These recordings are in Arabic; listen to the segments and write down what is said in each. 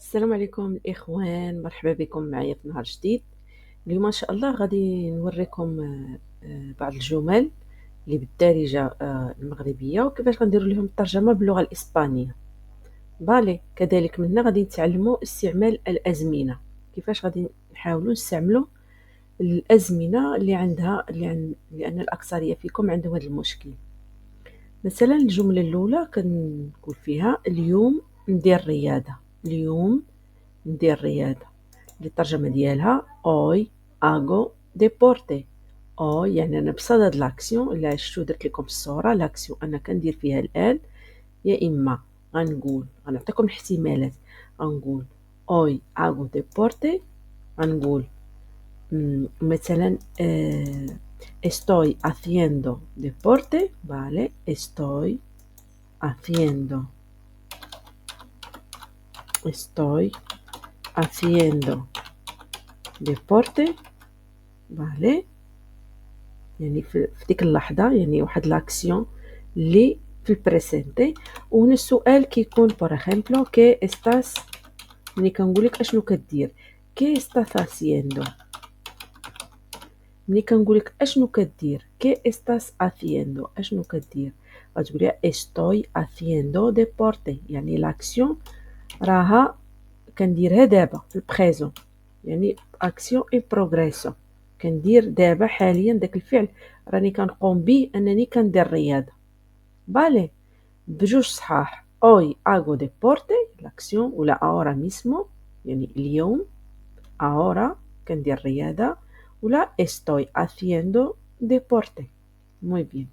السلام عليكم الإخوان، مرحبا بكم معايا في نهار جديد. اليوم إن شاء الله غادي نوريكم بعض الجمل اللي بالدارجة المغربية وكيفاش غنديروا لهم الترجمة باللغة الإسبانية. بالي كذلك منا غادي نتعلموا استعمال الأزمنة، كيفاش غادي نحاولوا نستعملوا الأزمنة لأن الأكثرية فيكم عندهم هذا المشكل. مثلا الجملة الأولى كنقول فيها اليوم ندير رياضة. اليوم ندير رياضة، الترجمة ديالها اوي اغو ديبورتي. او يعني انا بصدد لاكسيون، الا شفتو درت لكم الصورة لاكسيون انا كندير فيها الان. يا اما غنعطيكم الاحتمالات، غنقول اوي اغو ديبورتي، غنقول مثلا estoy haciendo deporte. vale, haciendo estoy haciendo deporte. فوالا، يعني في ديك اللحظة، يعني واحد لاكسيون اللي في البريسنتي. وهنا السؤال كيكون بور اخيمبلو كي استاس، ملي كنقولك اشنو كدير كي استاس هاسيندو. ملي كنقولك اشنو كدير كي استاس هاسيندو اشنو كدير، غتقولي استوي هاسيندو ديبورتي، يعني لاكسيون راها كنديرها دابا في البريزون، يعني اكسيون اي بروغريسون. كندير دابا حاليا داك الفعل راني كنقوم به انني كندير الرياضه. بالي بجوج صحاح، اوي اغو ديبورتي لاكسيون، ولا اورا ميسمو يعني اليوم، اورا كندير الرياضه، ولا estoy haciendo deporte. موي بيان.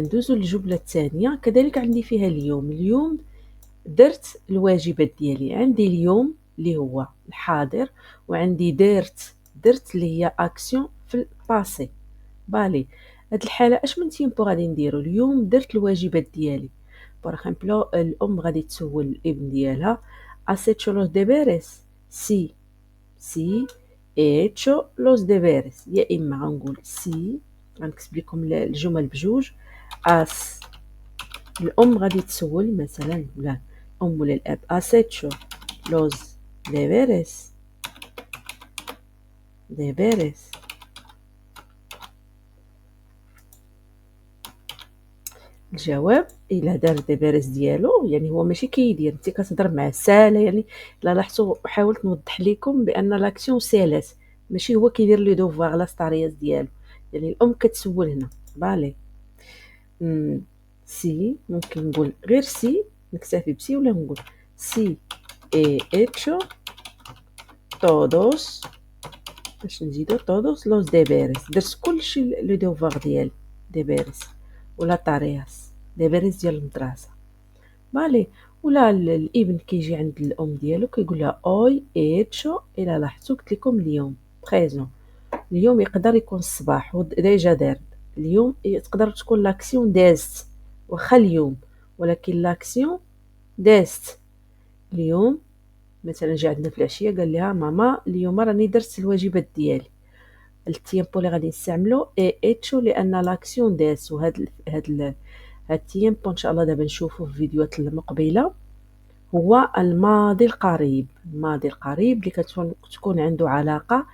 ندوزو للجمله الثانيه، كذلك عندي فيها اليوم. اليوم درت الواجبات ديالي. عندي اليوم اللي هو الحاضر، وعندي درت اللي هي اكسيون في الباسي. بالي هاد الحاله اش من تيمبو غادي نديرو؟ اليوم درت الواجبات ديالي. بور اكزومبل الام غادي تسول الابن ديالها has hecho los deberes. سي he hecho los deberes. يا اما غنقول سي، غنكتب لكم الجمل بجوج. اس الام غادي تسول مثلا، ولا الام ولا الاب has hecho los deberes. الجواب الا دار ديبيريس ديالو، يعني هو ماشي كيدير، انت كتهضر معاه سالا. يعني لا لاحظتوا، حاولت نوضح لكم بان لاكسيون سالات، ماشي هو كيدير لي دوفوار لا ستارياس ديالو. يعني الام كتسول هنا. بالي سي ممكن نقول غير سي، نكتفي بسي، ولا نقول سي اي اتشو todos، باش نزيدو todos los deberes. درت كلشي لي دوفوار ديالي ديبيريس، ولا طارياس ديبيريس ديال المدرسه. بالي ولا الابن كيجي عند الام ديالو كيقول لها اوي ايتشو. الى لاحظتوا قلت لكم اليوم بريزون، اليوم يقدر يكون الصباح ديجا دار. اليوم تقدر تكون لاكسيون دازت واخا اليوم، ولكن لاكسيون دازت اليوم. مثلا جا عندنا في العشيه قال لها ماما اليوم راني درت الواجبات ديالي. التيمبو اللي غادي نستعملو اي اتشو لان لاكسيون داز. هاد التيمبو ان شاء الله دابا نشوفو في الفيديوهات المقبله. هو الماضي القريب، الماضي القريب اللي كتكون عنده علاقه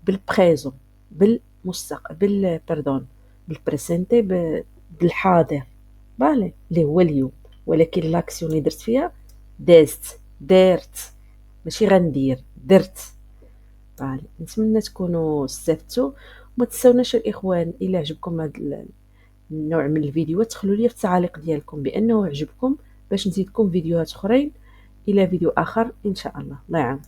بالبريزون، بالمستقبل، باردون، بالبريسنتي، بالحاضر. بالي اللي هو اليوم، ولكن لاكسيون اللي درت فيها دازت، دارت، ماشي غندير، درت. بالي نتمنى تكونوا استفدتوا. وما تنساوناش الاخوان، الى عجبكم هذا النوع من الفيديوهات تخلوا لي في التعاليق ديالكم بانه عجبكم، باش نزيدكم فيديوهات اخرين. الى فيديو اخر ان شاء الله. الله يعاون.